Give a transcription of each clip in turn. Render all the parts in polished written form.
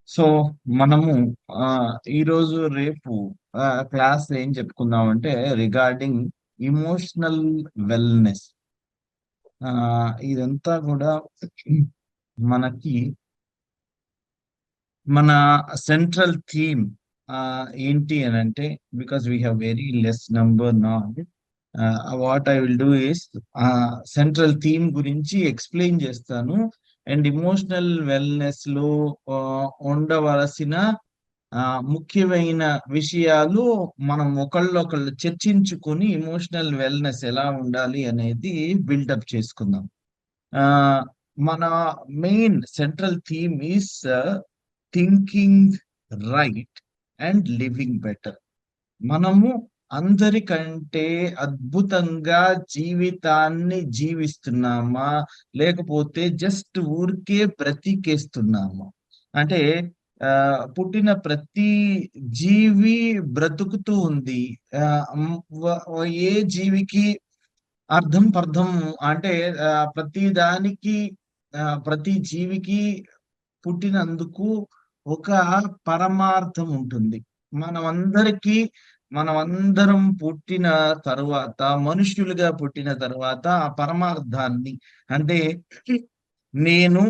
So మనము ఈరోజు రేపు క్లాస్ ఏం చెప్పుకుందామంటే రిగార్డింగ్ ఇమోషనల్ వెల్నెస్. ఇదంతా కూడా మనకి మన సెంట్రల్ థీమ్ ఏంటి అని అంటే, because we have very less number నా, what I will do is central theme గురించి ఎక్స్ప్లెయిన్ చేస్తాను. అండ్ ఇమోషనల్ వెల్నెస్ లో ఉండవలసిన ముఖ్యమైన విషయాలు మనం ఒకళ్ళొకళ్ళు చర్చించుకొని ఇమోషనల్ వెల్నెస్ ఎలా ఉండాలి అనేది బిల్డప్ చేసుకుందాం. మన main central theme is thinking right and living better. మనము అందరికంటే అద్భుతంగా జీవితాన్ని జీవిస్తున్నామా, లేకపోతే జస్ట్ ఊరికే బ్రతికేస్తున్నామా? అంటే పుట్టిన ప్రతి జీవి బ్రతుకుతూ ఉంది. ఏ జీవికి అర్థం పర్థం అంటే ప్రతి దానికి ప్రతి జీవికి పుట్టినందుకు ఒక పరమార్థం ఉంటుంది. మనమందరికీ మనమందరం పుట్టిన తరువాత, మనుష్యులుగా పుట్టిన తరువాత ఆ పరమార్థాన్ని, అంటే నేను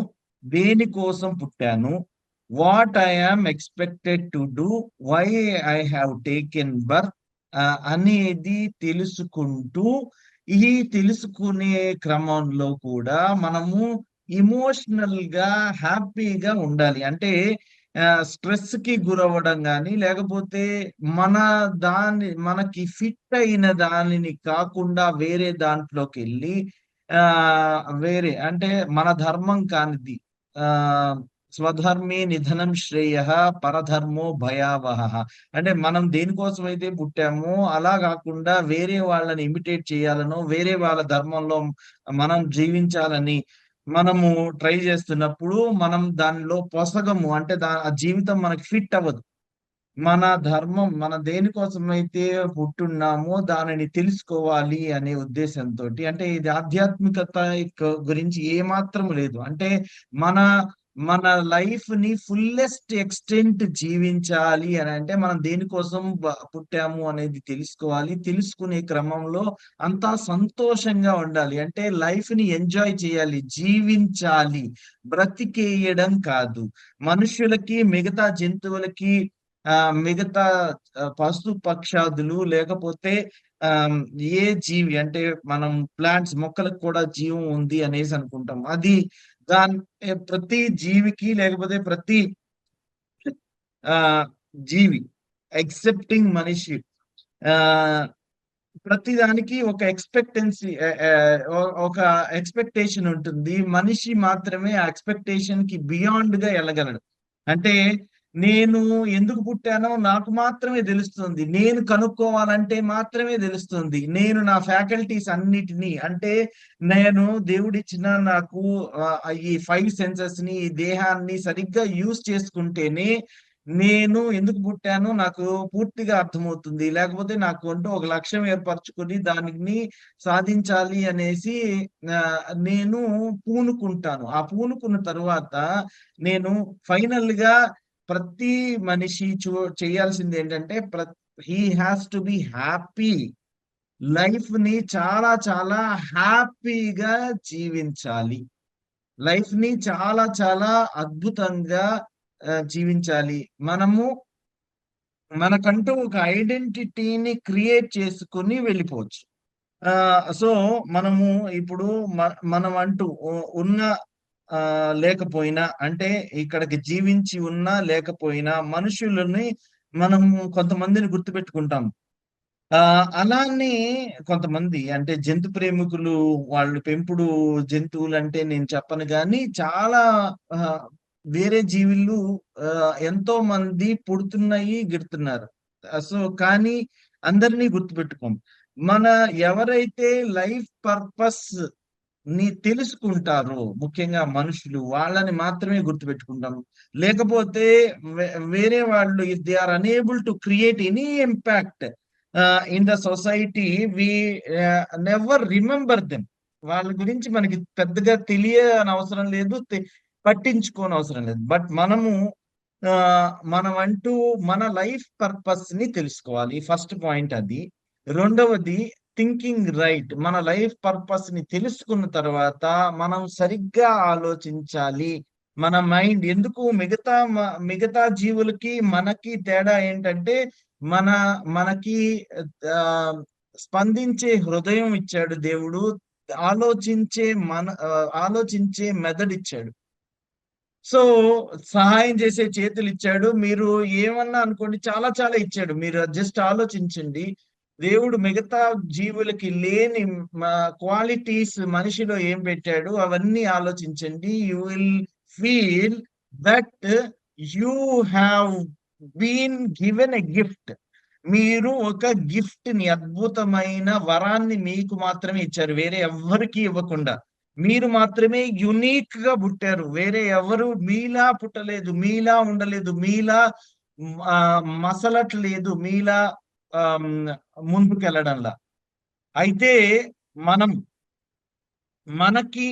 దేనికోసం పుట్టాను, what I am expected to do, why I have taken birth అనేది తెలుసుకుంటూ, ఈ తెలుసుకునే క్రమంలో కూడా మనము ఇమోషనల్ గా హ్యాపీగా ఉండాలి. అంటే స్ట్రెస్ కి గురవ్వడం కానీ, లేకపోతే మన మనకి ఫిట్ అయిన దానిని కాకుండా వేరే దాంట్లోకి వెళ్ళి వేరే అంటే మన ధర్మం కానిది, ఆ స్వధర్మే నిధనం శ్రేయ పరధర్మో భయావహ. అంటే మనం దేనికోసం అయితే పుట్టామో అలా కాకుండా వేరే వాళ్ళని ఇమిటేట్ చేయాలనో, వేరే వాళ్ళ ధర్మంలో మనం జీవించాలని మనము ట్రై చేస్తున్నప్పుడు మనం దానిలో పొసగము. అంటే ఆ జీవితం మనకి ఫిట్ అవ్వదు. మన ధర్మం, మన దేనికోసమైతే పుట్టున్నామో దానిని తెలుసుకోవాలి అనే ఉద్దేశంతోటి, అంటే ఇది ఆధ్యాత్మికత గురించి ఏమాత్రం లేదు. అంటే మన మన లైఫ్ ని ఫుల్లెస్ట్ ఎక్స్టెంట్ జీవించాలి అని అంటే మనం దేనికోసం పుట్టాము అనేది తెలుసుకోవాలి. తెలుసుకునే క్రమంలో అంతా సంతోషంగా ఉండాలి. అంటే లైఫ్ ని ఎంజాయ్ చేయాలి, జీవించాలి, బ్రతికేయడం కాదు. మనుషులకి, మిగతా జంతువులకి, మిగతా పశు పక్షాదులు, లేకపోతే ఆ ఏ జీవి అంటే మనం ప్లాంట్స్, మొక్కలకు కూడా జీవం ఉంది అనేసి అనుకుంటాం. అది దాని ప్రతి జీవికి, లేకపోతే ప్రతి ఆ జీవి ఎక్సెప్టింగ్ మనిషి, ఆ ప్రతి దానికి ఒక ఎక్స్పెక్టెన్సీ, ఒక ఎక్స్పెక్టేషన్ ఉంటుంది. మనిషి మాత్రమే ఆ ఎక్స్పెక్టేషన్ కి బియాండ్ గా వెళ్ళగలడు. అంటే నేను ఎందుకు పుట్టానో నాకు మాత్రమే తెలుస్తుంది. నేను కనుక్కోవాలంటే మాత్రమే తెలుస్తుంది. నేను నా ఫ్యాకల్టీస్ అన్నిటినీ, అంటే నేను దేవుడిచ్చిన నాకు ఈ 5 సెన్సెస్ ని, ఈ దేహాన్ని సరిగ్గా యూజ్ చేసుకుంటేనే నేను ఎందుకు పుట్టానో నాకు పూర్తిగా అర్థమవుతుంది. లేకపోతే నాకు అంటూ ఒక లక్ష్యం ఏర్పరచుకొని దానిని సాధించాలి అనేసి నేను పూనుకుంటాను. ఆ పూనుకున్న తరువాత నేను ఫైనల్ గా ప్రతి మనిషి చేయాల్సింది ఏంటంటే, he has to be happy. Life ని చాలా చాలా హ్యాపీగా జీవించాలి. లైఫ్ ని చాలా చాలా అద్భుతంగా జీవించాలి. మనకంటూ ఒక ఐడెంటిటీని క్రియేట్ చేసుకొని వెళ్ళిపోవచ్చు. సో మనము ఇప్పుడు మనం అంటూ ఉన్న లేకపోయినా, అంటే ఇక్కడికి జీవించి ఉన్నా లేకపోయినా మనుషులని మనం కొంతమందిని గుర్తుపెట్టుకుంటాం. అలానే కొంతమంది అంటే జంతు ప్రేమికులు, వాళ్ళు పెంపుడు జంతువులంటే నేను చెప్పను గాని, చాలా వేరే జీవులు ఎంతో మంది పుడుతున్నాయి, గిడుతున్నారు. సో కానీ అందరినీ గుర్తుపెట్టుకోం. మన ఎవరైతే లైఫ్ పర్పస్ ని తెలుసుకుంటారో, ముఖ్యంగా మనుషులు, వాళ్ళని మాత్రమే గుర్తుపెట్టుకుంటాం. లేకపోతే వేరే వాళ్ళు, if they are unable to create any impact in the society, we never remember them. వాళ్ళ గురించి మనకి పెద్దగా తెలియనవసరం లేదు. పట్టించుకోనవసరం లేదు. బట్ మనమంటూ మన లైఫ్ పర్పస్‌ని తెలుసుకోవాలి. ఫస్ట్ పాయింట్ అది. రెండవది థింకింగ్ రైట్. మన లైఫ్ పర్పస్‌ని తెలుసుకున్న తర్వాత మనం సరిగ్గా ఆలోచించాలి. మన మైండ్ ఎందుకు మిగతా జీవులకి, మనకి తేడా ఏంటంటే మన మనకి ఆహ్, స్పందించే హృదయం ఇచ్చాడు దేవుడు. ఆలోచించే మెదడిచ్చాడు. సో, సహాయం చేసే చేతులిచ్చాడు. మీరు ఏమన్నా అనుకోండి, చాలా చాలా ఇచ్చాడు. మీరు జస్ట్ ఆలోచించండి. దేవుడు మిగతా జీవులకి లేని మ క్వాలిటీస్ మనిషిలో ఏం పెట్టాడు అవన్నీ ఆలోచించండి. You will feel that you have been given a gift. మీరు ఒక గిఫ్ట్‌ని, అద్భుతమైన వరాన్ని మీకు మాత్రమే ఇచ్చారు. వేరే ఎవ్వరికీ ఇవ్వకుండా. మీరు మాత్రమే యూనిక్‌గా పుట్టారు. వేరే ఎవరు మీలా పుట్టలేదు. మీలా ఉండలేదు. మీలా మసలట్లేదు. మీలా ముందుకెళ్ళడంలా. అయితే మనం మనకి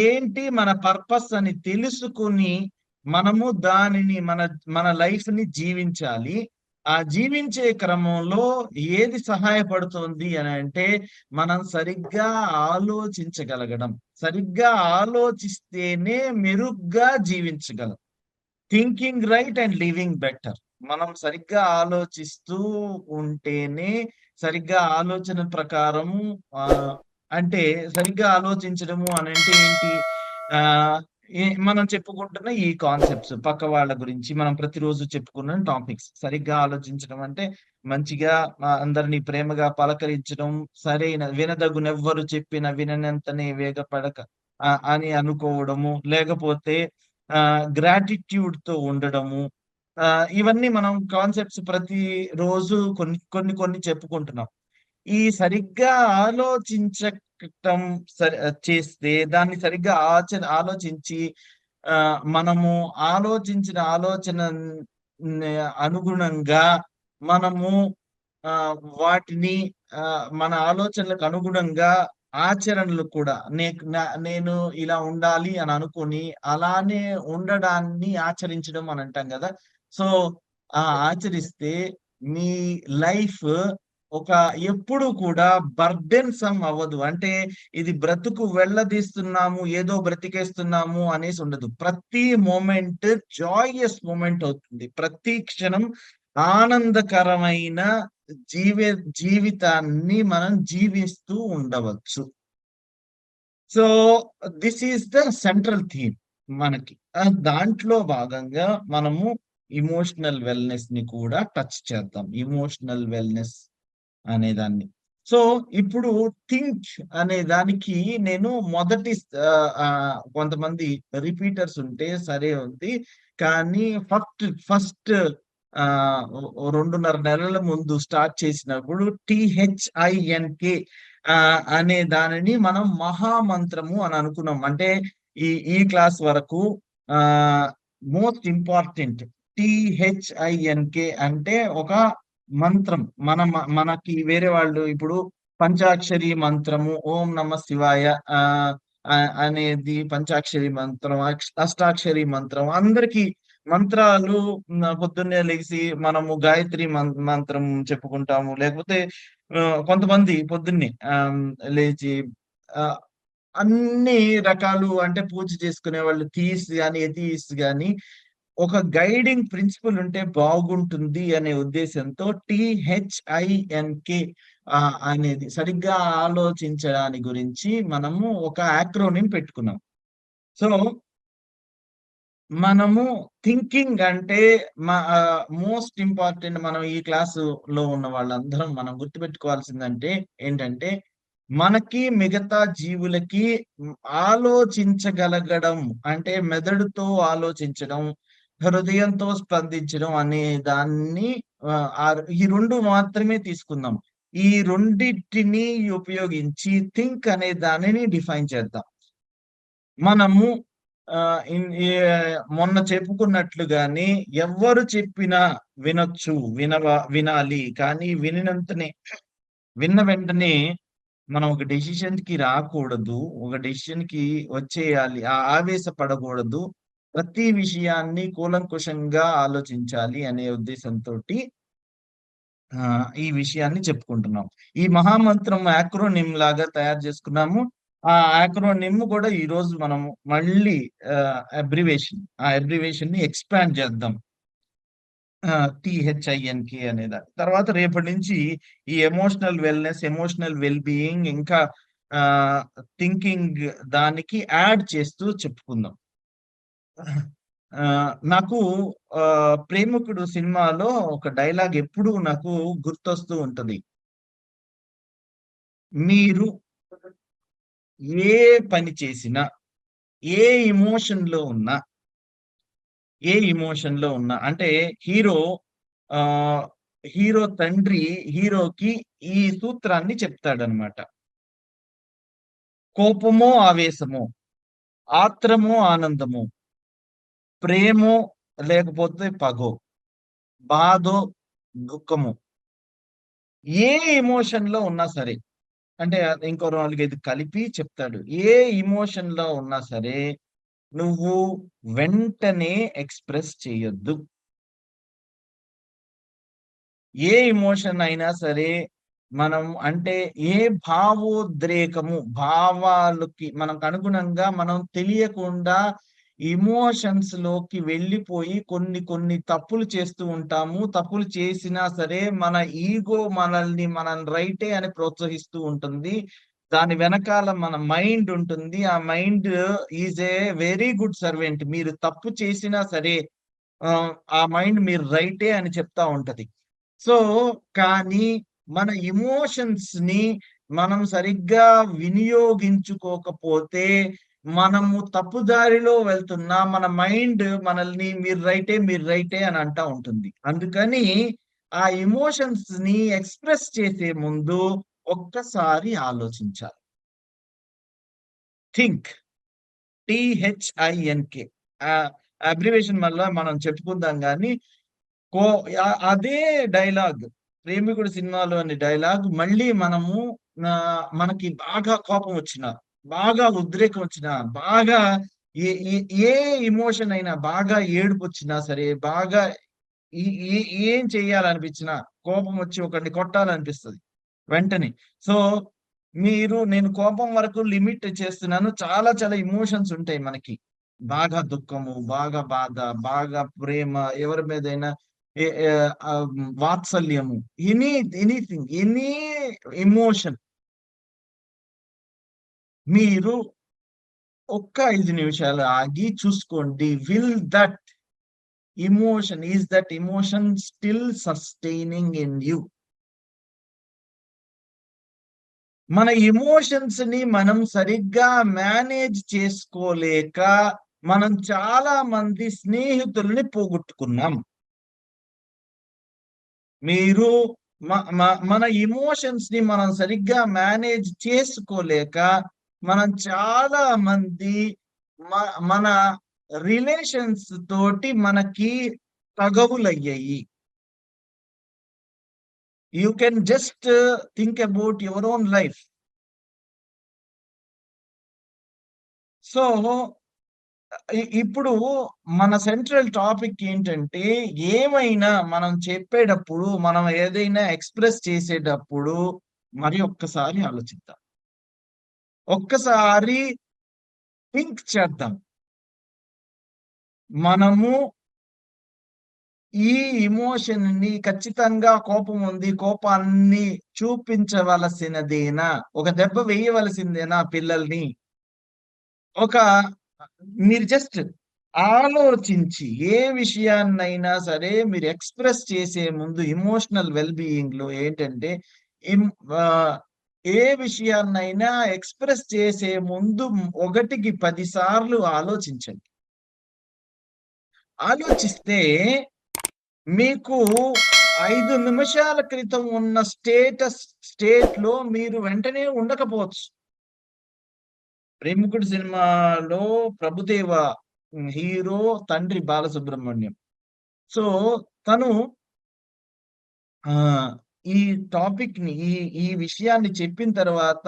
ఏంటి మన పర్పస్ అని తెలుసుకొని, మనము దానిని మన లైఫ్‌ని జీవించాలి. ఆ జీవించే క్రమంలో ఏది సహాయపడుతుంది అనంటే, మనం సరిగ్గా ఆలోచించగలగడం. సరిగ్గా ఆలోచిస్తేనే మెరుగ్గా జీవించగలం. Thinking right and living better. మనం సరిగ్గా ఆలోచిస్తూ ఉంటేనే, సరిగ్గా ఆలోచన ప్రకారము అంటే సరిగ్గా ఆలోచించడము అనంటే ఏంటి? ఆహ్, మనం చెప్పుకుంటున్న ఈ కాన్సెప్ట్స్ పక్క వాళ్ళ గురించి మనం ప్రతిరోజు చెప్పుకున్న టాపిక్స్. సరిగ్గా ఆలోచించడం అంటే మంచిగా అందరిని ప్రేమగా పలకరించడం, వినదగునెవ్వరు చెప్పిన విననంతనే వేగపడక అని అనుకోవడము. లేకపోతే గ్రాటిట్యూడ్‌తో ఉండడము. ఇవన్నీ మనం కాన్సెప్ట్స్ ప్రతిరోజు కొన్ని చెప్పుకుంటున్నాం. ఈ సరిగ్గా ఆలోచించటం చేస్తే దాన్ని సరిగ్గా ఆలోచించి మనము ఆలోచించిన ఆలోచన అనుగుణంగా మనము వాటిని మన ఆలోచనలకు అనుగుణంగా ఆచరణలు కూడా నేను ఇలా ఉండాలి అని అనుకోని, అలానే ఉండడాన్ని ఆచరించడం అని అంటాం గదా! సో, ఆచరిస్తే మీ లైఫ్ ఒక ఎప్పుడు కూడా బర్డెన్‌సమ్ అవ్వదు. అంటే ఇది బ్రతుకు వెళ్ళదీస్తున్నాము, ఏదో బ్రతికేస్తున్నాము అనేసి ఉండదు. ప్రతి మొమెంట్ జాయస్ మొమెంట్ అవుతుంది. ప్రతి క్షణం ఆనందకరమైన జీవే జీవితాన్ని మనం జీవిస్తూ ఉండవచ్చు. So, this is the central theme మనకి. దాంట్లో భాగంగా మనము ఎమోషనల్ వెల్‌నెస్‌ని కూడా టచ్ చేద్దాం. ఎమోషనల్ వెల్‌నెస్ అనేదాన్ని. సో, ఇప్పుడు థింక్ అనే దానికి నేను కొంతమంది రిపీటర్స్ ఉంటే సరే ఉంది. కానీ ఫస్ట్ 2.5 నెలల ముందు స్టార్ట్ చేసినప్పుడు టీహెచ్ఐఎన్‌కే అనే దానిని మనం మహామంత్రము అని అనుకున్నాం. అంటే ఈ క్లాస్ వరకు ఆహ్, మోస్ట్ ఇంపార్టెంట్ టీహెచ్ఐఎన్‌కే అంటే ఒక మంత్రం. మనకి వేరే వాళ్ళు ఇప్పుడు పంచాక్షరి మంత్రము, ఓం నమ శివాయ ఆహ్, అనేది పంచాక్షరి మంత్రం, అష్టాక్షరి మంత్రం అందరికి మంత్రాలు పొద్దున్నే లెగిసి మనము గాయత్రి మంత్రం చెప్పుకుంటాము. లేకపోతే కొంతమంది పొద్దున్నే లేచి ఆహ్, అన్ని రకాలు అంటే పూజ చేసుకునేవాళ్ళు థీయిస్ట్ గాని, ఎథీయిస్ట్ గాని ఒక గైడింగ్ ప్రిన్సిపల్ ఉంటే బాగుంటుంది అనే ఉద్దేశంతో టీహెచ్ఐఎన్‌కే అనేది సరిగ్గా ఆలోచించడాని గురించి మనము ఒక యాక్రోనిమ్ పెట్టుకున్నాం. సో, మనము థింకింగ్ అంటే మోస్ట్ ఇంపార్టెంట్ మనం ఈ క్లాసులో ఉన్న వాళ్ళందరం మనం గుర్తుపెట్టుకోవాల్సిందంటే ఏంటంటే, మనకి మిగతా జీవులకి హ్మ్, ఆలోచించగలగడం అంటే మెదడుతో ఆలోచించడం, హృదయంతో స్పందించడం అనే దాన్ని ఈ 2 మాత్రమే తీసుకుందాం. ఈ రెండిటిని ఉపయోగించి థింక్ అనే దానిని డిఫైన్ చేద్దాం. మనము ఆహ్, ఇన్ ఏ మొన్న చెప్పుకున్నట్లుగానే ఎవ్వరు చెప్పినా వినొచ్చు. వినాలి. కానీ విన్న వెంటనే మనం ఒక డెసిషన్‌కి రాకూడదు. ఒక డెసిషన్‌కి వచ్చేయాలి. ఆవేశపడకూడదు. ప్రతి విషయాన్ని కూలంకుషంగా ఆలోచించాలి అనే ఉద్దేశంతోటి ఈ విషయాన్ని చెప్పుకుంటున్నాం. ఈ మహామంత్రం యాక్రోనిమ్ లాగా తయారు చేసుకున్నాము. ఆ యాక్రోనిమ్ కూడా ఈరోజు మనము మళ్ళీ అబ్రివేషన్. ఆ అబ్రివేషన్‌ని ఎక్స్‌పాండ్ చేద్దాం. టీహెచ్ఐఎన్‌కే అనేదాన్ని. తర్వాత రేపటి నుంచి ఈ emotional wellness, emotional well being ఇంకా ఆహ్, థింకింగ్ దానికి యాడ్ చేస్తూ చెప్పుకుందాం. నాకు 'ప్రేమికుడు' సినిమాలో ఒక డైలాగ్ ఎప్పుడూ నాకు గుర్తొస్తూ ఉంటది. మీరు ఏ పని చేసినా, ఏ ఎమోషన్‌లో ఉన్నా, ఏ ఎమోషన్‌లో ఉన్నా అంటే హీరో ఆహ్, హీరో తండ్రి హీరోకి ఈ సూత్రాన్ని చెప్తాడన్నమాట. కోపమో, ఆవేశమో, ఆత్రమో, ఆనందమో, ప్రేమో లేకపోతే పగో, బాధో, దుఃఖమో ఏ ఎమోషన్‌లో ఉన్నా సరే అంటే ఇంకో 4, 5 కలిపి చెప్తాడు. ఏ ఎమోషన్‌లో ఉన్నా సరే నువ్వు వెంటనే ఎక్స్‌ప్రెస్ చేయొద్దు. ఏ ఎమోషన్ అయినా సరే మనం అంటే ఏ భావోద్రేకము భావాలకి మనకు అనుగుణంగా మనం తెలియకుండా ఎమోషన్స్‌లోకి వెళ్ళిపోయి కొన్ని కొన్ని తప్పులు చేస్తూ ఉంటాము. తప్పులు చేసినా సరే మన ఈగో మనల్ని మనం రైటే అని ప్రోత్సహిస్తూ ఉంటుంది. దాని వెనకాల మన మైండ్ ఉంటుంది. ఆ mind is a very good servant. మీరు తప్పు చేసినా సరే ఆ మైండ్ మీరు రైటే అని చెప్తా ఉంటది. సో, కానీ మన ఎమోషన్స్‌ని మనం సరిగ్గా వినియోగించుకోకపోతే, మనము తప్పు దారిలో వెళ్తున్నా మన మైండ్ మనల్ని మీరు రైటే, మీరు రైటే అని అంటా ఉంటుంది. అందుకని ఆ ఎమోషన్స్‌ని ఎక్స్‌ప్రెస్ చేసే ముందు ఒక్కసారి ఆలోచించాలి. థింక్. టీహెచ్ఐఎన్‌కే. ఆహ్, అబ్రివియేషన్ మళ్ళా మనం చెప్పుకుందాం గానీ కో అదే డైలాగ్ 'ప్రేమికుడు' సినిమాలోని డైలాగ్ మళ్ళీ మనము మనకి బాగా కోపం వచ్చినా, బాగా ఉద్రేకం వచ్చినా, బాగా ఏ ఏ ఏ ఎమోషన్ అయినా బాగా ఏడుపొచ్చినా సరే, బాగా ఈ ఏ ఏం చేయాలనిపించినా కోపం వచ్చి ఒకడిని కొట్టాలనిపిస్తది వెంటనే. సో, నేను కోపం వరకు లిమిట్ చేస్తున్నాను. చాలా చాలా ఎమోషన్స్ ఉంటాయి మనకి. బాగా దుఃఖము, బాగా బాధ, బాగా ప్రేమ, ఎవరి మీదైనా ఎ వాత్సల్యము. ఎనీ ఎనీథింగ్, ఎనీ ఎమోషన్ మీరు ఒక్క 5 నిమిషాలు ఆగి చూసుకోండి. Is that emotion still sustaining in you? మన ఎమోషన్స్‌ని మనం సరిగ్గా మేనేజ్ చేసుకోలేక, మనం చాలా మంది స్నేహితుల్ని పోగొట్టుకున్నాం. మీరు మ మ మన ఎమోషన్స్‌ని మనం సరిగ్గా మేనేజ్ చేసుకోలేక, మనం చాలా మంది మన రిలేషన్స్ తోటి మనకి తగవులయ్యాయి. You can just think about your own life. So ఇప్పుడు మన సెంట్రల్ టాపిక్ ఏంటంటే, ఏమైనా మనం చెప్పేటప్పుడు, మనం ఏదైనా ఎక్స్‌ప్రెస్ చేసేటప్పుడు మరి ఒక్కసారి ఆలోచిద్దాం. ఒక్కసారి థింక్ చేద్దాం. మనము ఈ ఎమోషన్‌ని ఖచ్చితంగా కోపం ఉంది. కోపాన్ని చూపించవలసినదేనా? ఒక దెబ్బ వేయవలసిందేనా పిల్లల్ని? ఒక మీరు జస్ట్ ఆలోచించి ఏ విషయాన్నైనా సరే మీరు ఎక్స్‌ప్రెస్ చేసే ముందు ఎమోషనల్ వెల్ బీయింగ్‌లో ఏంటంటే ఇం ఆహ్, ఏ విషయాన్నైనా ఎక్స్‌ప్రెస్ చేసే ముందు 1కి 10 సార్లు ఆలోచించండి. ఆలోచిస్తే మీకు 5 నిమిషాల క్రితం ఉన్న స్టేట్‌లో మీరు వెంటనే ఉండకపోవచ్చు. 'ప్రేమికుడు' సినిమాలో ప్రభుదేవ హీరో తండ్రి బాలసుబ్రహ్మణ్యం. సో, తను ఆ! ఈ టాపిక్‌ని ఈ విషయాన్ని చెప్పిన తర్వాత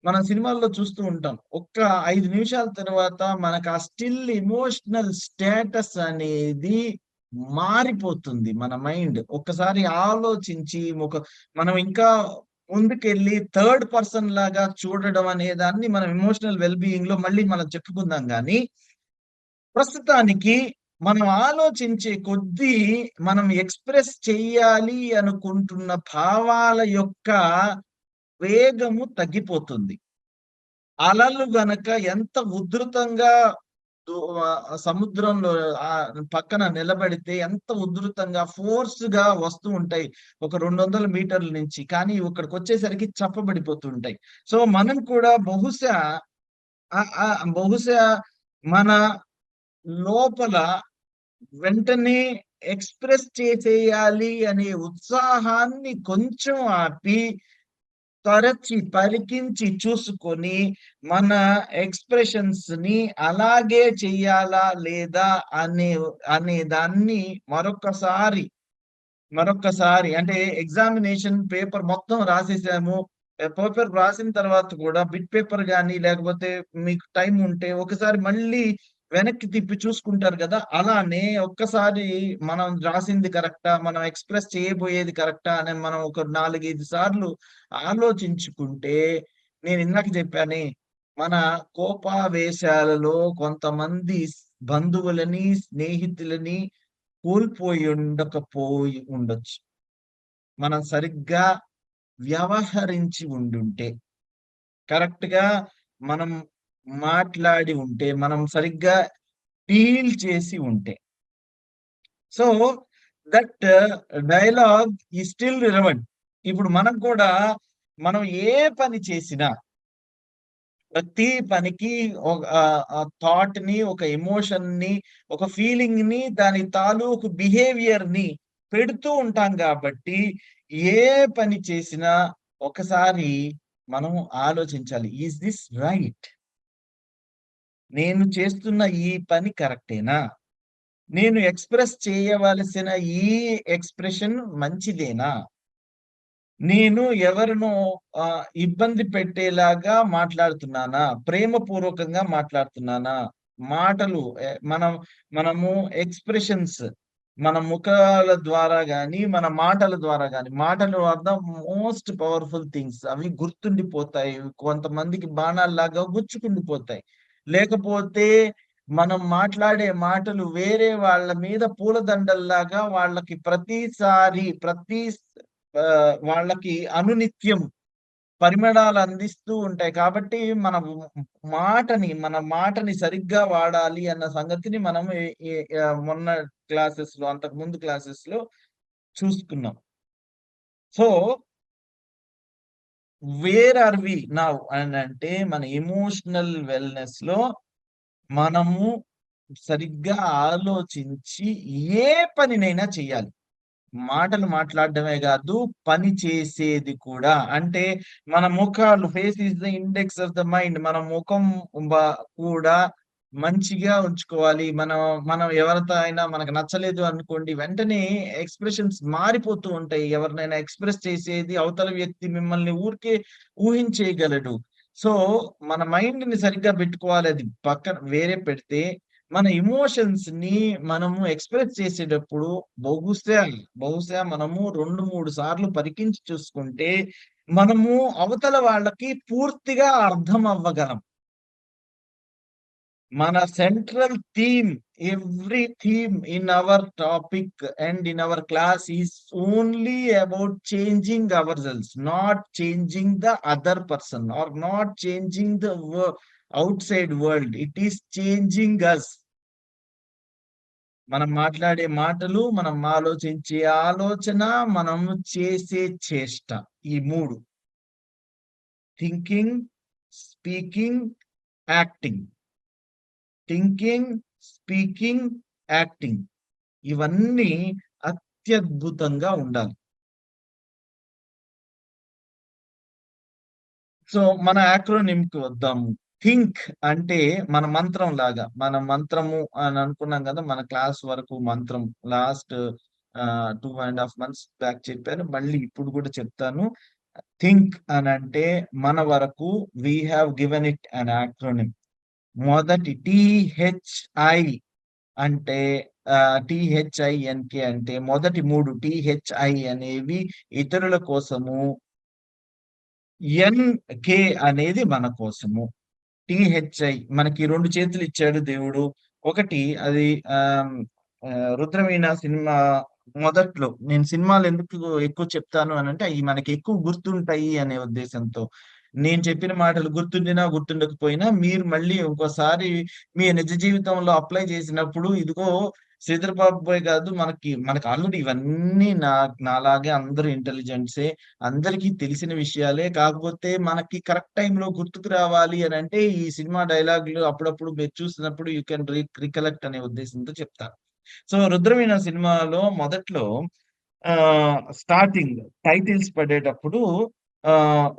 మనం సినిమాల్లో చూస్తూ ఉంటాం. ఒక్క 5 నిమిషాల తర్వాత మనకు ఆ స్టిల్ ఎమోషనల్ స్టేటస్ అనేది మారిపోతుంది మన మైండ్. ఒక్కసారి ఆలోచించి మనం ఇంకా ముందుకెళ్ళి థర్డ్ పర్సన్ లాగా చూడడం అనే దాన్ని మనం ఎమోషనల్ వెల్ బీయింగ్‌లో మళ్ళీ మనం చెప్పుకుందాం గానీ, ప్రస్తుతానికి మనం ఆలోచించే కొద్దీ మనం ఎక్స్‌ప్రెస్ చెయ్యాలి అనుకుంటున్న భావాల యొక్క వేగము తగ్గిపోతుంది. అలలు గనక ఎంత ఉధృతంగా దు సముద్రంలో పక్కన నిలబడితే ఎంత ఉధృతంగా ఫోర్స్‌గా వస్తూ ఉంటాయి. ఒక 200 మీటర్ల నుంచి. కానీ ఇక్కడికొచ్చేసరికి చప్పబడిపోతుంటాయి. సో, మనం కూడా బహుశా మన లోపల వెంటనే ఎక్స్‌ప్రెస్ చేసేయాలి అనే ఉత్సాహాన్ని కొంచెం ఆపి తరచి, పరికించి చూసుకొని, మన ఎక్స్‌ప్రెషన్స్‌ని అలాగే చెయ్యాలా? లేదా? అనే దాన్ని మరొక్కసారి అంటే ఎగ్జామినేషన్ పేపర్ మొత్తం రాసేసాము. పేపర్ రాసిన తర్వాత కూడా బిట్ పేపర్ గాని, లేకపోతే మీకు టైం ఉంటే ఒకసారి మళ్ళీ వెనక్కి తిప్పి చూసుకుంటారు గదా! అలానే ఒక్కసారి మనం రాసింది కరెక్టా? మనం ఎక్స్‌ప్రెస్ చేయబోయేది కరెక్టా? అని మనం ఒక 4, 5 సార్లు ఆలోచించుకుంటే నేనిందాక చెప్పానే, మన కోపావేశాలలో కొంతమంది బంధువులని, స్నేహితులని కోల్పోయి ఉండకపోయి ఉండొచ్చు. మనం సరిగ్గా వ్యవహరించి ఉండుంటే, కరెక్ట్‌గా మనం మాట్లాడి ఉంటే, మనం సరిగ్గా డీల్ చేసి ఉంటే. So, that dialogue is still relevant. ఇప్పుడు మనం కూడా మనం ఏ పని చేసినా, ప్రతి పనికి థాట్‌ని, ఒక ఎమోషన్‌ని, ఒక ఫీలింగ్‌ని, దాని తాలూకు బిహేవియర్‌ని పెడుతూ ఉంటాం గాబట్టి, ఏ పని చేసినా ఒకసారి మనం ఆలోచించాలి. Is this right? నేను చేస్తున్న ఈ పని కరెక్టేనా? నేను ఎక్స్‌ప్రెస్ చేయవలసిన ఈ ఎక్స్‌ప్రెషన్ మంచిదేనా? నేను ఎవరినో ఇబ్బంది పెట్టేలాగా మాట్లాడుతున్నానా? ప్రేమపూర్వకంగా మాట్లాడుతున్నానా? మాటలు మనము ఎక్స్‌ప్రెషన్స్ మన ముఖాల ద్వారా గాని, మన మాటల ద్వారా గాని, మాటలు are the most powerful things. అవి గుర్తుండిపోతాయి. కొంతమందికి బాణాల్లాగా గుచ్చుకుండిపోతాయి. లేకపోతే మనం మాట్లాడే మాటలు వేరే వాళ్ళ మీద పూలదండల్లాగా వాళ్ళకి వాళ్ళకి అనునిత్యం పరిమళాలు అందిస్తూ ఉంటాయి. కాబట్టి మన మాటని సరిగ్గా వాడాలి అన్న సంగతిని మనం ఎ ఎ మొన్న క్లాసెస్‌లో అంతకుముందు క్లాసెస్‌లో చూసుకున్నాం. So, where are we now అనంటే మన ఎమోషనల్ వెల్‌నెస్‌లో మనము సరిగ్గా ఆలోచించి ఏ పనినైనా చెయ్యాలి. మాటలు మాట్లాడడమే గాదు, పని చేసేది కూడా. అంటే మన ముఖాలు face is the index of the mind. మన ముఖం బ కూడా మంచిగా ఉంచుకోవాలి. మనం మనం ఎవరితో అయినా మనకు నచ్చలేదు అనుకోండి, వెంటనే ఎక్స్‌ప్రెషన్స్ మారిపోతూ ఉంటాయి. ఎవరినైనా ఎక్స్‌ప్రెస్ చేసేది అవతల వ్యక్తి మిమ్మల్ని ఊరికే ఊహించేయగలడు. సో, మన మైండ్‌ని సరిగ్గా పెట్టుకోవాలి. అది పక్కన వేరే పెడితే మన ఎమోషన్స్‌ని మనము ఎక్స్‌ప్రెస్ చేసేటప్పుడు బహుశా, బహుశా మనము 2, 3 సార్లు పరికించి చూసుకుంటే, మనము అవతల వాళ్ళకి పూర్తిగా అర్థం అవ్వగలం. మన central theme, every theme in our topic and in our class is only about changing ourselves, not changing the other person are not changing the outside world. It is changing us. మనం మాట్లాడే మాటలు, మనం ఆలోచించే ఆలోచన, మనము చేసే చేష్ట. ఈ 3 thinking, speaking, acting. Thinking, speaking, acting. ఇవన్నీ అత్యద్భుతంగా ఉండాలి. సో, మన యాక్రోనిమ్‌కి వద్దాము. థింక్ అంటే మన మంత్రం లాగా. మన మంత్రము అని అనుకున్నాం గదా! మన క్లాస్ వరకు మంత్రం లాస్ట్ 2.5 మంత్స్ బ్యాక్ చెప్పాను. మళ్ళీ ఇప్పుడు కూడా చెప్తాను. థింక్ అనంటే మన వరకు we have given it an acronym. మొదటి టీహెచ్ఐ అంటే టీహెచ్ఐఎన్‌కే అంటే మొదటి 3 టీహెచ్ఐ అనేవి ఇతరుల కోసము. ఎన్‌కే అనేది మన కోసము. టీహెచ్ఐ మనకి 2 చేతులు ఇచ్చాడు దేవుడు. ఒకటి అది ఆహ్, ఆహ్, 'రుద్రవీణ' సినిమా మొదట్లో నేను సినిమాలు ఎందుకు ఎక్కువ చెప్తాను అనంటే, అయి మనకి ఎక్కువ గుర్తుంటాయి అనే ఉద్దేశంతో. నేను చెప్పిన మాటలు గుర్తుండినా, గుర్తుండకపోయినా మీరు మళ్ళీ ఇంకోసారి మీ నిజ జీవితంలో అప్లై చేసినప్పుడు ఇదిగో శ్రీధర్ బాబోయ్ కాదు మనకి ఆల్రెడీ ఇవన్నీ నాలాగే అందరూ ఇంటెలిజెంట్సే. అందరికీ తెలిసిన విషయాలే. కాకపోతే మనకి కరెక్ట్ టైమ్‌లో గుర్తుకు రావాలి అనంటే ఈ సినిమా డైలాగులు అప్పుడప్పుడు మీరు చూసినప్పుడు యూ కెన్ రికలెక్ట్ అనే ఉద్దేశంతో చెప్తాను. సో 'రుద్రవీణ' సినిమాలో మొదట్లో స్టార్టింగ్ టైటిల్స్ పడేటప్పుడు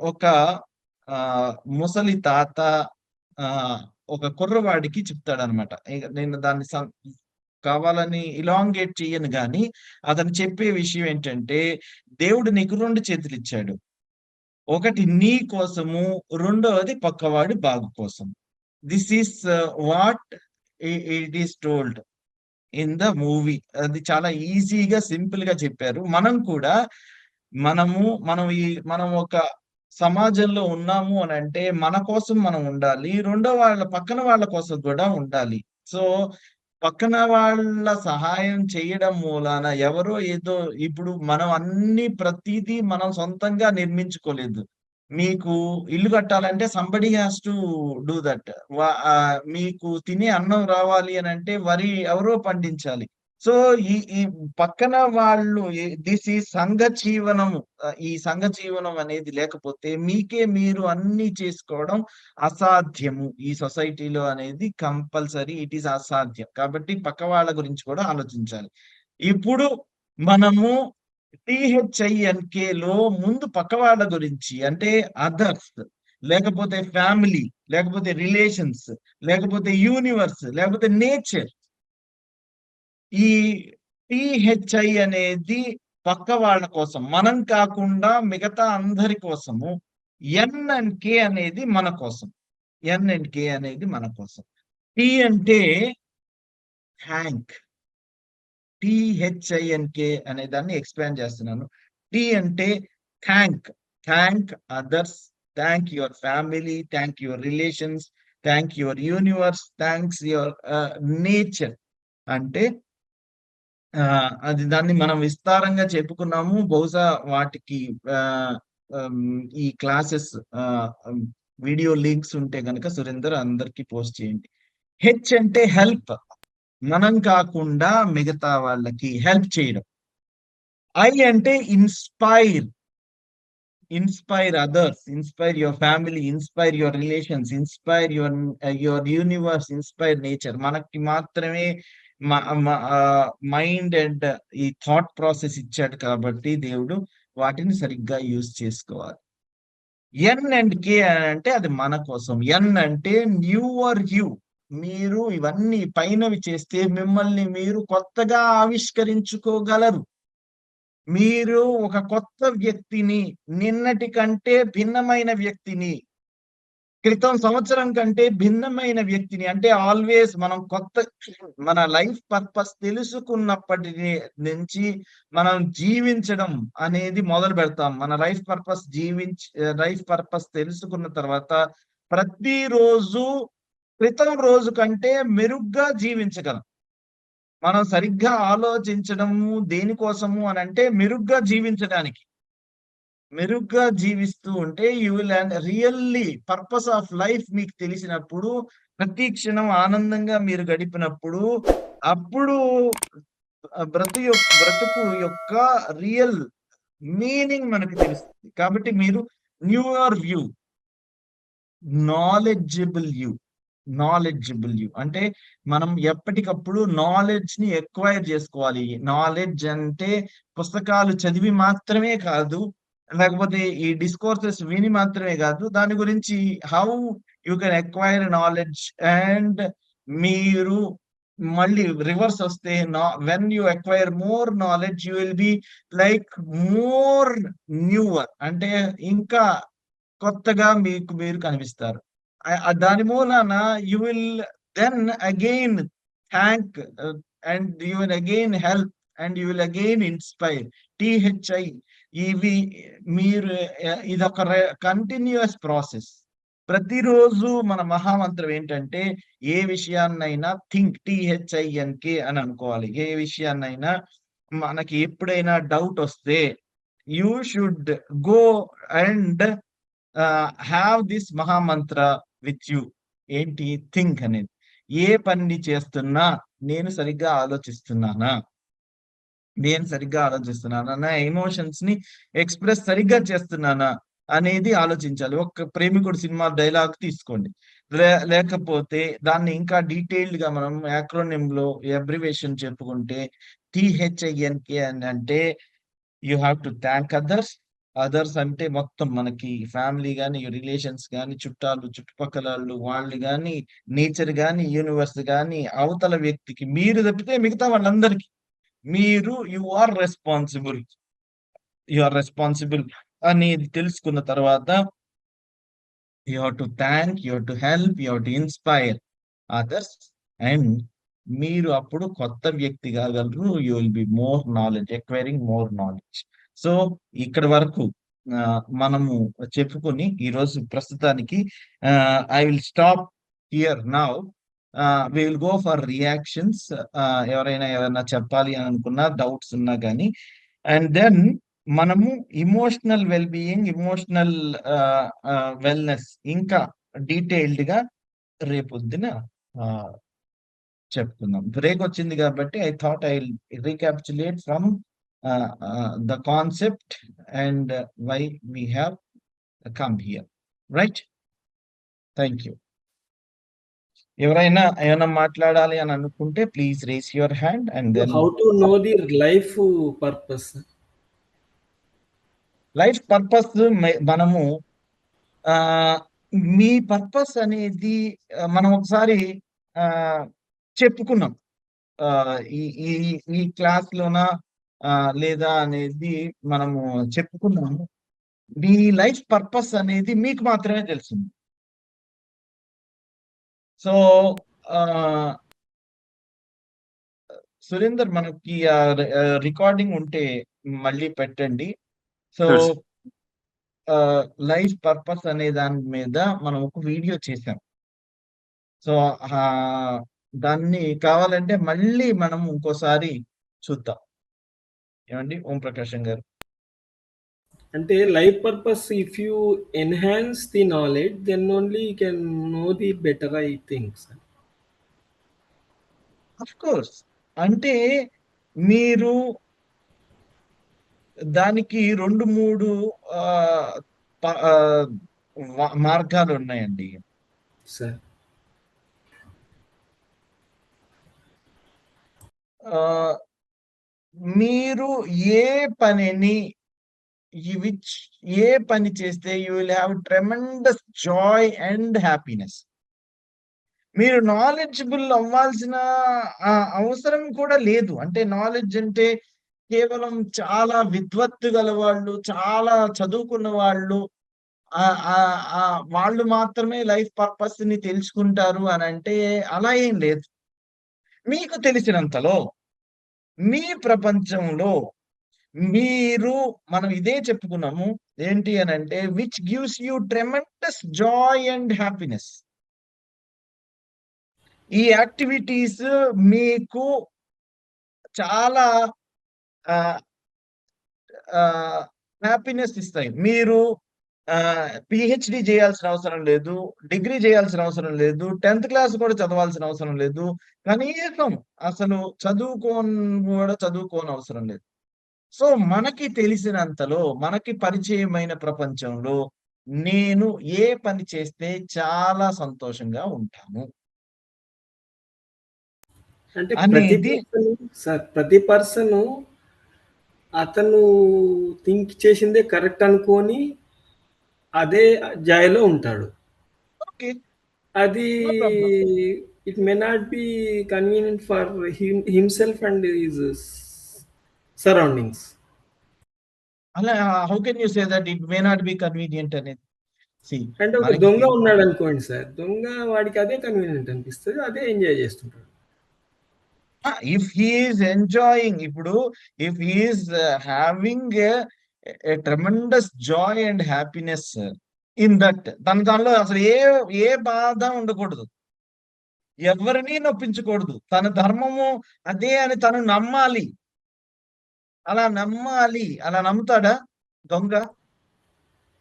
ఒక ముసలి తాత ఆహ్, ఒక కుర్రవాడికి చెప్తాడనమాట. ఇగ నేను దాన్ని కావాలని ఇలాంగేట్ చెయ్యను గానీ, అతను చెప్పే విషయం ఏంటంటే, దేవుడు నీకు 2 చేతులిచ్చాడు. ఒకటి నీ కోసము, రెండోది పక్కవాడి బాగు కోసం. This is what it is told in the movie. అది చాలా ఈజీగా, సింపుల్‌గా చెప్పారు. మనం కూడా మనము మనం ఈ మనం ఒక సమాజంలో ఉన్నాము అనంటే, మన కోసం మనం ఉండాలి. రెండో వాళ్ళ పక్కన వాళ్ళ కోసం కూడా ఉండాలి. సో, పక్కన వాళ్ళ సహాయం చేయడం మూలాన ఎవరో ఏదో ఇప్పుడు మనం ప్రతీదీ మనం సొంతంగా నిర్మించుకోలేదు. మీకు ఇల్లు కట్టాలంటే somebody has to do that. మీకు తినే అన్నం రావాలి అనంటే వరి ఎవరో పండించాలి. సో, ఈ పక్కన వాళ్ళు దిస్ ఈజ్ సంఘ జీవనము. ఈ సంఘ జీవనం అనేది లేకపోతే మీకే మీరు అన్నీ చేసుకోవడం అసాధ్యము. ఈ సొసైటీలో అనేది కంపల్సరీ ఇట్ ఈస్ అసాధ్యం. కాబట్టి పక్క వాళ్ళ గురించి కూడా ఆలోచించాలి. ఇప్పుడు మనము టీహెచ్ఐఎన్‌కేలో ముందు పక్కవాళ్ళ గురించి అంటే అదర్స్, లేకపోతే ఫ్యామిలీ, లేకపోతే రిలేషన్స్, లేకపోతే యూనివర్స్, లేకపోతే నేచర్. ఈ టీహెచ్ఐ అనేది పక్క వాళ్ళ కోసం. మనం కాకుండా మిగతా అందరి కోసము. ఎన్ అండ్ కే అనేది మన కోసం. ఎన్ అండ్ కే అనేది మన కోసం. టీ అంటే థాంక్. టీహెచ్ఐఎన్‌కే అనే దాన్ని ఎక్స్‌పాండ్ చేస్తున్నాను. టీ అంటే thank. Thank others, thank your family, thank your relations, thank your universe, thanks your nature. అంటే అది దాన్ని మనం విస్తారంగా చెప్పుకున్నాము. బహుశా వాటికి ఆహ్, ఈ క్లాసెస్ వీడియో లింక్స్ ఉంటే గనక సురేందర్ అందరికి పోస్ట్ చేయండి. హెచ్ అంటే హెల్ప్. మనం కాకుండా మిగతా వాళ్ళకి హెల్ప్ చేయడం. ఐ అంటే inspire. Inspire others, inspire your family, inspire your relations, inspire your universe, inspire nature. మనకి మాత్రమే మ మ మైండ్ అండ్ ఈ థాట్ ప్రాసెస్ ఇచ్చాడు కాబట్టి దేవుడు వాటిని సరిగ్గా యూజ్ చేసుకోవాలి. ఎన్ అండ్ కే అంటే అది మన కోసం. ఎన్ అంటే న్యూవర్ యూ. మీరు ఇవన్నీ పైనవి చేస్తే మిమ్మల్ని మీరు కొత్తగా ఆవిష్కరించుకోగలరు. మీరు ఒక కొత్త వ్యక్తిని, నిన్నటి కంటే భిన్నమైన వ్యక్తిని, క్రితం సంవత్సరం కంటే భిన్నమైన వ్యక్తిని అంటే ఆల్వేస్ మనం మన లైఫ్ పర్పస్ తెలుసుకున్నప్పటి నుంచి మనం జీవించడం అనేది మొదలు పెడతాం. మన లైఫ్ పర్పస్ తెలుసుకున్న తర్వాత ప్రతిరోజు క్రితం రోజు కంటే మెరుగ్గా జీవించగలం. మనం సరిగ్గా ఆలోచించడము దేనికోసము అనంటే మెరుగ్గా జీవించడానికి. మెరుగ్గా జీవిస్తూ ఉంటే you will really purpose of life మీకు తెలిసినప్పుడు, ప్రతి క్షణం ఆనందంగా మీరు గడిపినప్పుడు, అప్పుడు బ్రతుకు యొక్క రియల్ మీనింగ్ మనకు తెలుస్తుంది. కాబట్టి మీరు newer view, knowledgeable you. Knowledgeable you. అంటే మనం ఎప్పటికప్పుడు నాలెడ్జ్‌ని ఎక్వైర్ జేసుకోవాలి. నాలెడ్జ్ అంటే పుస్తకాలు చదివి మాత్రమే కాదు. లేకపోతే ఈ డిస్కోర్సెస్ విని మాత్రమే గాదు. దాని గురించి how you can acquire knowledge and మీరు మళ్ళీ రివర్స్ వస్తే, when you acquire more knowledge you will be like more newer, అంటే ఇంకా కొత్తగా మీకు మీరు కనిపిస్తారు. దాని మూలాన you will then again thank and you will again help and you will again inspire. T H I ఇవి మీరు ఇదొక కంటిన్యూస్ ప్రాసెస్. ప్రతిరోజు మన మహామంత్రం ఏంటంటే, ఏ విషయాన్నైనా థింక్, టిహెచ్ఐఎన్కే అని అనుకోవాలి. ఏ విషయాన్నైనా మనకి ఎప్పుడైనా డౌట్ వస్తే you should go and have this మహామంత్ర విత్ యూ. ఏంటి థింక్ అనేది? ఏ పని చేస్తున్నా నేను సరిగ్గా ఆలోచిస్తున్నానా, నేను సరిగ్గా ఆలోచిస్తున్నానా, నా ఎమోషన్స్ ని ఎక్స్ప్రెస్ సరిగ్గా చేస్తున్నానా అనేది ఆలోచించాలి. ఒక ప్రేమికుడు సినిమా డైలాగ్ తీసుకోండి, లేకపోతే దాన్ని ఇంకా డీటెయిల్డ్ గా మనం యాక్రోనిమ్ లో అబ్రివేషన్ చెప్పుకుంటే, టిహెచ్ఐఎన్కే అని అంటే you have to thank others. Others అంటే మొత్తం మనకి ఫ్యామిలీ గాని, రిలేషన్స్ గాని, చుట్టాలు, చుట్టుపక్కల వాళ్ళు గాని, నేచర్ గాని, యూనివర్స్ గాని, అవతల వ్యక్తికి మీరు తప్పితే మిగతా వాళ్ళందరికీ యు ఆర్ రెస్పాన్సిబుల్ అనేది తెలుసుకున్న తర్వాత you have to thank, you have to help, you have to inspire others. And మీరు అప్పుడు కొత్త వ్యక్తి కాగలరు. You will be more knowledge, acquiring more knowledge. So ఇక్కడ వరకు మనము చెప్పుకొని ఈరోజు ప్రస్తుతానికి I will stop here now. We will go for reactions. ఎవరైనా ఏదైనా చెప్పాలి అని అనుకున్నా, డౌట్స్ ఉన్నా కానీ, అండ్ దెన్ మనము emotional well being, emotional wellness ఇంకా డీటెయిల్డ్ గా రేపొద్దున చెప్పుకుందాం. బ్రేక్ వచ్చింది కాబట్టి I thought I recapitulate from the concept and why we have come here. Right? Thank you. ఎవరైనా ఏమైనా మాట్లాడాలి అని అనుకుంటే please raise your hand and then. How to know the life purpose? Life purpose మనము మీ purpose అనేది మనం ఒకసారి చెప్పుకున్నాం ఈ ఈ ఈ క్లాస్ లోన లేదా అనేది మనము చెప్పుకున్నాము. మీ లైఫ్ పర్పస్ అనేది మీకు మాత్రమే తెలిసింది. సో సురేందర్, మనకి రికార్డింగ్ ఉంటే మళ్ళీ పెట్టండి. సో లైఫ్ పర్పస్ అనే దాని మీద మనం ఒక వీడియో చేసాం. సో దాన్ని కావాలంటే మళ్ళీ మనం ఇంకోసారి చూద్దాం. ఏమండి ఓం ప్రకాశం గారు? అంటే life purpose, if you enhance the knowledge then only you can know the better I thinks. Of course. అంటే మీరు దానికి 2-3 మార్గాలు ఉన్నాయండి. సార్ మీరు ఏ పనిని ఏ పని చేస్తే you will have tremendous joy and happiness. మీరు నాలెడ్జబుల్ అవ్వాల్సిన అవసరం కూడా లేదు. అంటే నాలెడ్జ్ అంటే కేవలం చాలా విద్వత్తు గల వాళ్ళు, చాలా చదువుకున్న వాళ్ళు, వాళ్ళు మాత్రమే లైఫ్ పర్పస్ ని తెలుసుకుంటారు అని అంటే అలా ఏం లేదు. మీకు తెలిసినంతలో మీ ప్రపంచంలో మీరు, మనం ఇదే చెప్పుకున్నాము ఏంటి అని అంటే, which gives you tremendous joy and happiness. ఈ యాక్టివిటీస్ మీకు చాలా హ్యాపీనెస్ ఇస్తాయి. మీరు పిహెచ్డి చేయాల్సిన అవసరం లేదు, డిగ్రీ చేయాల్సిన అవసరం లేదు, 10th క్లాస్ కూడా చదవాల్సిన అవసరం లేదు, కనీసం అసలు చదువుకోని అవసరం లేదు. సో మనకి తెలిసినంతలో, మనకి పరిచయమైన ప్రపంచంలో నేను ఏ పని చేస్తే చాలా సంతోషంగా ఉంటాను అంటే అనేది. ప్రతి పర్సన్ అతను థింక్ చేసిందే కరెక్ట్ అనుకొని అదే జాయ్లో ఉంటాడు. ఓకే. అది no problem. it may not be convenient for himself and his surroundings. అలా how can you say that it may not be convenient అనేది? సి అంటే ఒక మనకి దొంగ ఉన్నాడు అనుకోండి సార్, దొంగ వాడికి అదే కన్వీనియంట్ అనిపిస్తుంది, అదే ఎంజాయ్ చేస్తుంటాడు. ఇఫ్ హీ ఈస్ ఎంజాయింగ్, ఇప్పుడు if he is having a tremendous joy and happiness in that, దానిలో అసలు ఏ బాధ ఉండకూడదు, ఎవరిని నొప్పించకూడదు, తన ధర్మము అదే అని తను నమ్మాలి. అలా నమ్మాలి. అలా నమ్ముతాడా దొంగ?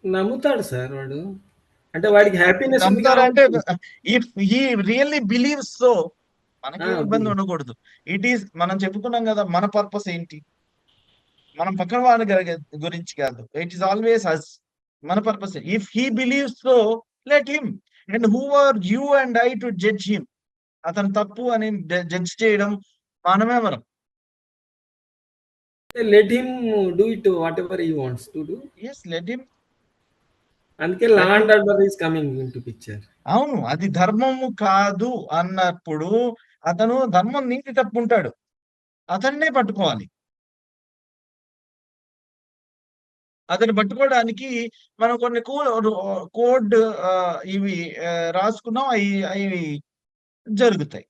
నమ్ముతాడు సార్ వాడు, అంటే వాడికి హ్యాపీనెస్ ఉంది నమ్ముతారంటే కాబట్టి. If he really believes so మనకి ఇబ్బంది believe. ఉండకూడదు. ఇట్ ఈస్ మనం చెప్పుకున్నాం కదా, మన పర్పస్ ఏంటి? మనం పక్కన వాడి గురించి కాదు. It is always us. మన purpose if he believes so let him. And who are you and I to judge him? అతను తప్పు అని జడ్జ్ చేయడం మనమెవరం? Let him do it whatever he wants to do. Yes, let him. అందుకే law and order is coming in to picture. అవును, అది ధర్మము కాదు అన్నప్పుడు అతను ధర్మం నీతి తప్పు ఉంటాడు, అతన్నే పట్టుకోవాలి. అతన్ని పట్టుకోవడానికి మనం కొన్ని కోడ్ ఇవి రాసుకున్నాం, అవి జరుగుతాయి.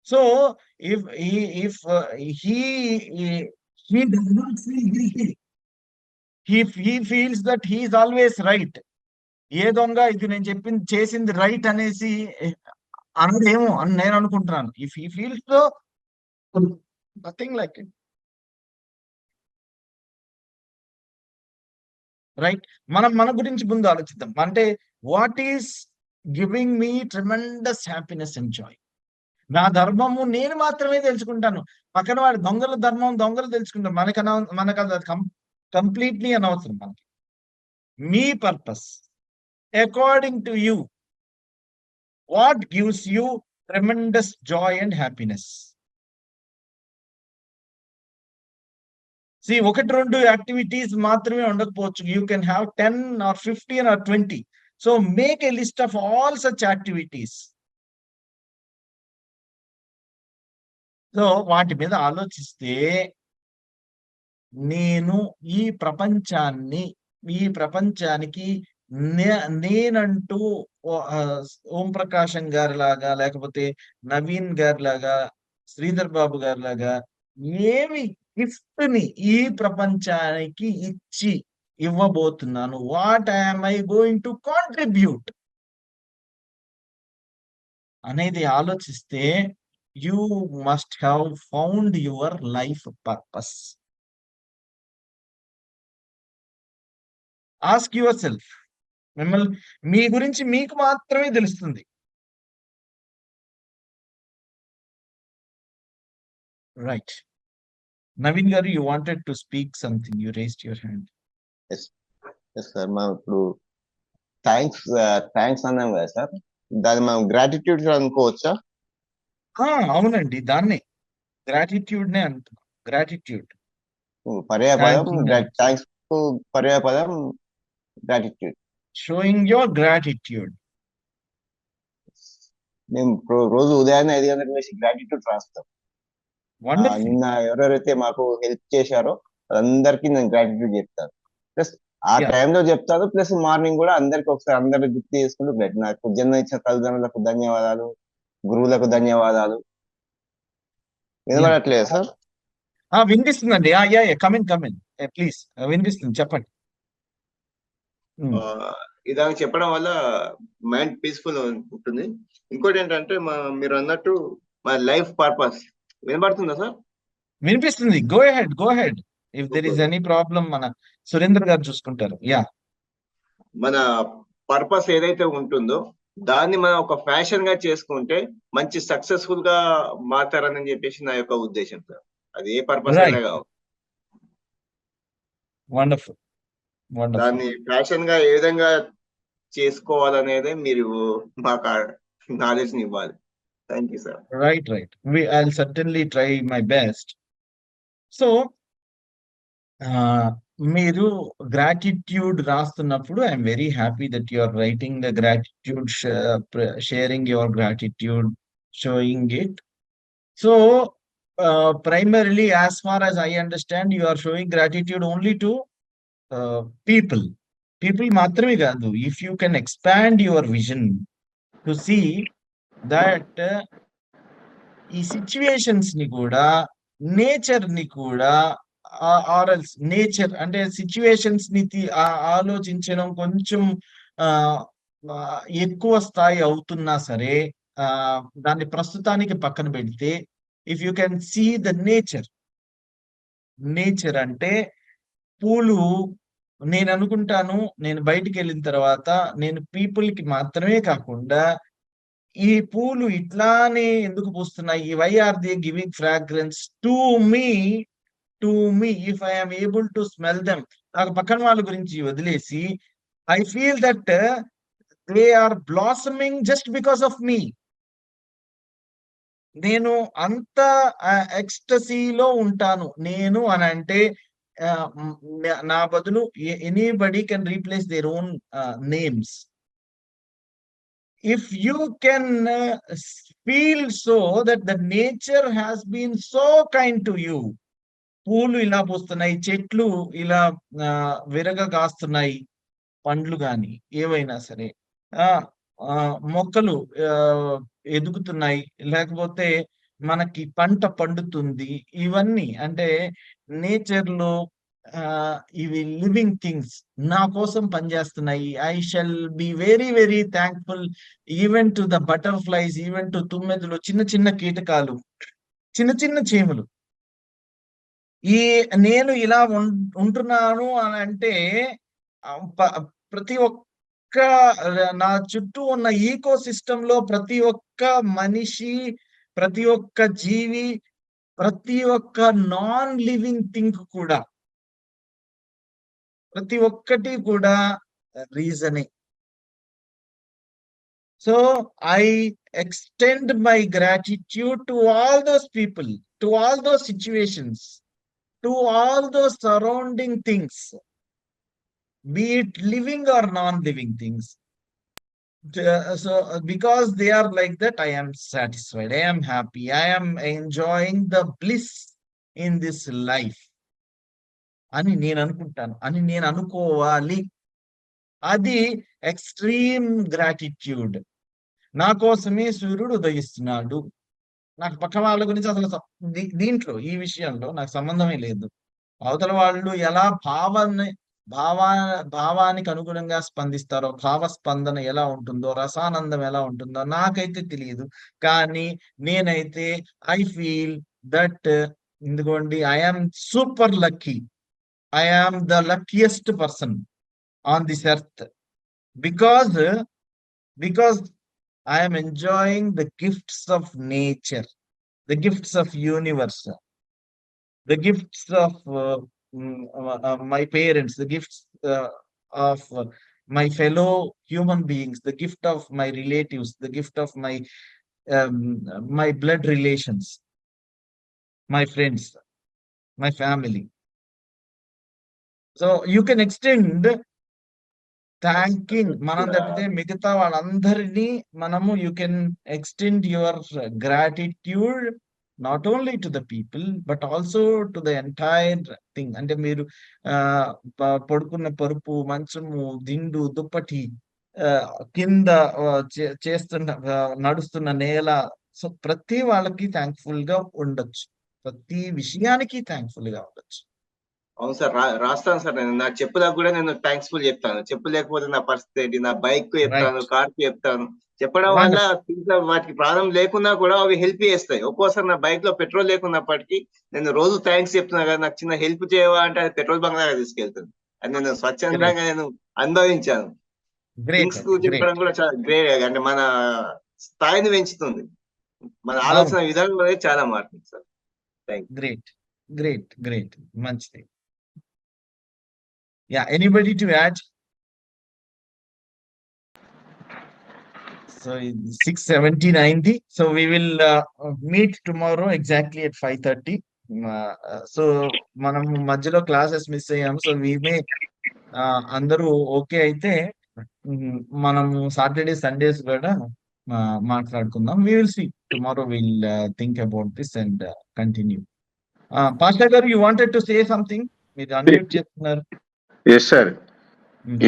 So if he does not feel guilty, he feels that he is always right. ఏ దొంగ ఇది నేను చెప్పింది చేసింది రైట్ అనేసి అనడేమో అని నేను అనుకుంటున్నాను. If he feels so, nothing like it, right? మనం మన గురించి ముందు ఆలోచిద్దాం. అంటే what is giving me tremendous happiness and Joy? నా ధర్మము నేను మాత్రమే తెలుసుకుంటాను. పక్కన వాడి దొంగల ధర్మం దొంగలు తెలుసుకుంటాం. మనకు అది కంప్లీట్లీ అనవసరం. మనకి మీ purpose according to you, what gives you tremendous joy and happiness? See, 1-2 activities మాత్రమే ఉండకపోవచ్చు. You can have 10 or 15 or 20. So make a list of all such activities. So వాటి మీద ఆలోచిస్తే నేను ఈ ప్రపంచానికి నేనంటూ ఓం ప్రకాశం గారి లాగా, లేకపోతే నవీన్ గారి లాగా, శ్రీధర్ బాబు గారి లాగా ఏమి గిఫ్ట్ ని ఈ ప్రపంచానికి ఇవ్వబోతున్నాను? What I'm I going to contribute అనేది ఆలోచిస్తే you must have found your life purpose. Ask yourself. మిమ్మల్ని మీ గురించి మీకు మాత్రమే తెలుస్తుంది. Right. Naveen garu, you wanted to speak something, you raised your hand. Yes sir, మనం ఇప్పుడు థ్యాంక్స్ అన్నాం కదా సార్, దాన్ని మనం గ్రాటిట్యూడ్ అనుకోవచ్చా? అవునండి, దాన్నే గ్రాటిట్యూడ్ నే అంటున్నాం. గ్రాటిట్యూడ్ పర్యాయపదం థ్యాంక్స్, పర్యాయపదం గ్రాటిట్యూడ్. Showing your gratitude. మేము రోజు ఉదయాన్నే 5 గంటలకు లేచి గ్రాటిట్యూడ్ రాస్తాం. నిన్న ఎవరెవరైతే మాకు హెల్ప్ చేశారో వాళ్ళందరికీ నేను గ్రాటిట్యూడ్ చెప్తాను. ప్లస్ ఆ టైంలో చెప్తాను, ప్లస్ మార్నింగ్ కూడా అందరికి ఒకసారి అందరికి గుర్తు చేసుకుంటూ నాకు జన్మ ఇచ్చిన తల్లిదండ్రులకు ధన్యవాదాలు, గురువులకు ధన్యవాదాలు. వినబడట్లేదు సార్? వినిపిస్తుందండి. కమిన్ ప్లీజ్, వినిపిస్తుంది, చెప్పండి. ఇదాక చెప్పడం వల్ల మైండ్ పీస్ఫుల్ ఉంటుంది. ఇంకోటి ఏంటంటే మీరు అన్నట్టు మా లైఫ్ పర్పస్ వినబడుతుందా సార్? వినిపిస్తుంది. Go head. If there is any problem మన సురేందర్ గారు చూసుకుంటారు. మన పర్పస్ ఏదైతే ఉంటుందో దాన్ని మనం ఒక ఫ్యాషన్ గా చేసుకుంటే మంచి సక్సెస్ఫుల్ గా మారతారని చెప్పేసి నా యొక్క ఉద్దేశం సార్. అది ఏ పర్పస్ అయినా కావాలి. వండర్ఫుల్. దాన్ని ఫ్యాషన్ గా ఏ విధంగా చేసుకోవాలనేదే మీరు మాకు నాలెడ్జ్ ని ఇవ్వాలి. Thank you sir. Right. I'll certainly try my best. So మీరు గ్రాటిట్యూడ్ రాస్తున్నప్పుడు I'm very happy that you are writing the gratitude, sharing your gratitude, showing it. So primarily, as far as I understand, you are showing gratitude only to people. People మాత్రమే కాదు, if you can expand your vision to see that ఈ situations ని కూడా, nature ని కూడా, or else nature అంటే situations ని ఆలోచించడం కొంచెం ఆ ఎక్కువ స్థాయి అవుతున్నా సరే, దాన్ని ప్రస్తుతానికి పక్కన పెడితే, if you can see the nature. Nature అంటే పూలు, నేను అనుకుంటాను, నేను బయటికి వెళ్ళిన తర్వాత నేను పీపుల్ కి మాత్రమే కాకుండా, ఈ పూలు ఇట్లానే ఎందుకు పూస్తున్నాయి, why are they giving fragrance to me, if I am able to smell them. నాకు పక్కన వాళ్ళ గురించి వదిలేసి, I feel that they are blossoming just because of me. నేను అంత ఎక్స్టసీలో ఉంటాను నేను అని అంటే, నా బదులు anybody can replace their own names. If you can feel so that the nature has been so kind to you, పూలు ఇలా పూస్తున్నాయి, చెట్లు ఇలా విరగ కాస్తున్నాయి, పండ్లు గాని ఏవైనా సరే, మొక్కలు ఎదుగుతున్నాయి, లేకపోతే మనకి పంట పండుతుంది, ఇవన్నీ అంటే నేచర్ లో ఇవి లివింగ్ థింగ్స్ నా కోసం పనిచేస్తున్నాయి. I shall be very very thankful even to the butterflies, even to తుమ్మెదలు, చిన్న చిన్న కీటకాలు, చిన్న చిన్న చీమలు. ఈ నేను ఇలా ఉంటున్నాను అని అంటే, ప్రతి ఒక్క నా చుట్టూ ఉన్న ఈకో సిస్టమ్ లో ప్రతి ఒక్క మనిషి, ప్రతి ఒక్క జీవి, ప్రతి ఒక్క నాన్ లివింగ్ థింగ్ కూడా, ప్రతి ఒక్కటి కూడా రీజనే. So I extend my gratitude to all those people, to all those situations, to all those surrounding things, be it living or non-living things. So because they are like that, I am satisfied, I am happy, I am enjoying the bliss in this life అని నేను అనుకుంటాను, అని నేను అనుకోవాలి. అది extreme gratitude. నా కోసమే సూర్యుడు ఉదయిస్తున్నాడు. నాకు పక్క వాళ్ళ గురించి అసలు దీంట్లో ఈ విషయంలో నాకు సంబంధమే లేదు. అవతల వాళ్ళు ఎలా భావానికి అనుగుణంగా స్పందిస్తారో, భావ స్పందన ఎలా ఉంటుందో, రసానందం ఎలా ఉంటుందో నాకైతే తెలియదు. కానీ నేనైతే ఐ ఫీల్ దట్, ఎందుకండి, I am super lucky, I am the luckiest person on this earth, because I am enjoying the gifts of nature, the gifts of universe, the gifts of my parents, the gifts of my fellow human beings, the gift of my relatives, the gift of my blood relations, my friends, my family. So you can extend thanking, మనం తప్పితే మిగతా వాళ్ళందరినీ మనము, you can extend your gratitude not only to the people but also to the entire thing. అంటే మీరు పడుకున్న పరుపు, మంచము, దిండు, దుప్పటి, కింద నడుస్తున్న నేల, సో ప్రతి వాళ్ళకి థ్యాంక్ఫుల్ గా ఉండొచ్చు, ప్రతి విషయానికి థ్యాంక్ఫుల్ గా ఉండొచ్చు. అవును సార్, రాస్తాను సార్. నేను నా చెప్పులకు కూడా నేను థ్యాంక్స్ఫుల్ చెప్తాను. చెప్పు లేకపోతే నా పరిస్థితి ఏంటి, నా బైక్ కు చెప్తాను, కార్ కు చెప్తాను. చెప్పడం వల్ల వాటికి ప్రాణం లేకున్నా కూడా అవి హెల్ప్ చేస్తాయి. ఒక్కోసారి నా బైక్ లో పెట్రోల్ లేకున్నప్పటికీ నేను రోజు థ్యాంక్స్ చెప్తున్నా కదా, నాకు చిన్న హెల్ప్ చేయవా అంటే అది పెట్రోల్ బంక్ తీసుకెళ్తుంది. అది నేను స్వచ్ఛందంగా నేను అనుభవించాను. థింగ్స్ చెప్పడం కూడా చాలా గ్రేట్, అంటే మన స్థాయిని పెంచుతుంది, మన ఆలోచన విధానం అనేది చాలా మారుతుంది సార్. గ్రేట్ గ్రేట్ గ్రేట్, మంచిది. Yeah, anybody to add? So 6:70, 90. So we will meet tomorrow exactly at 5:30. So మనం మధ్యలో క్లాసెస్ మిస్ అయ్యాము. సో అందరూ ఓకే అయితే మనము సాటర్డే సండేస్ కూడా మాట్లాడుకుందాం. We will see tomorrow will think about this and continue. Pastor గారు, you wanted to say something? మీరు అన్మ్యూట్ చేస్తున్నారు. ఎస్ సార్,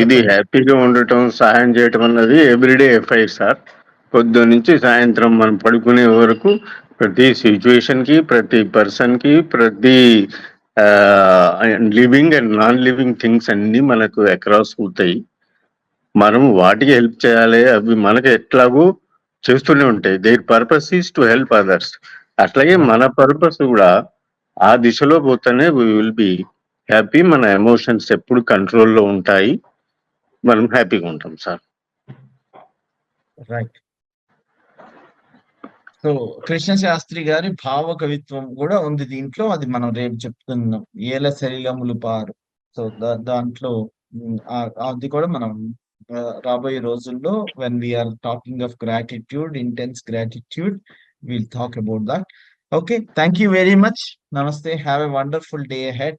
ఇది హ్యాపీగా ఉండటం, సహాయం చేయటం అన్నది ఎవ్రీడే ఎఫ్ఐఆర్ సార్. పొద్దున్న నుంచి సాయంత్రం మనం పడుకునే వరకు ప్రతి సిచ్యువేషన్ కి, ప్రతి పర్సన్ కి, ప్రతి living and non living things అన్ని మనకు అక్రాస్ అవుతాయి. మనం వాటికి హెల్ప్ చేయాలి, అవి మనకి ఎట్లాగో చేస్తూనే ఉంటాయి. Their purpose is to help others. అట్లాగే మన పర్పస్ కూడా ఆ దిశలో పోతేనే వి విల్ బి హ్యాపీ. మన ఎమోషన్స్ ఎప్పుడు కంట్రోల్లో ఉంటాయి, మనం హ్యాపీగా ఉంటాం sir. Right. So Krishna Sastri garu భావ కవిత్వం కూడా ఉంది దీంట్లో. అది మనం రేపు చెప్తున్నాం. ఏల శరీరములు పారు. సో దాంట్లో అది కూడా మనం రాబోయే రోజుల్లో when we're talking of gratitude, intense gratitude, will talk about that. Okay, thank you very much. నమస్తే. Have a wonderful day ahead.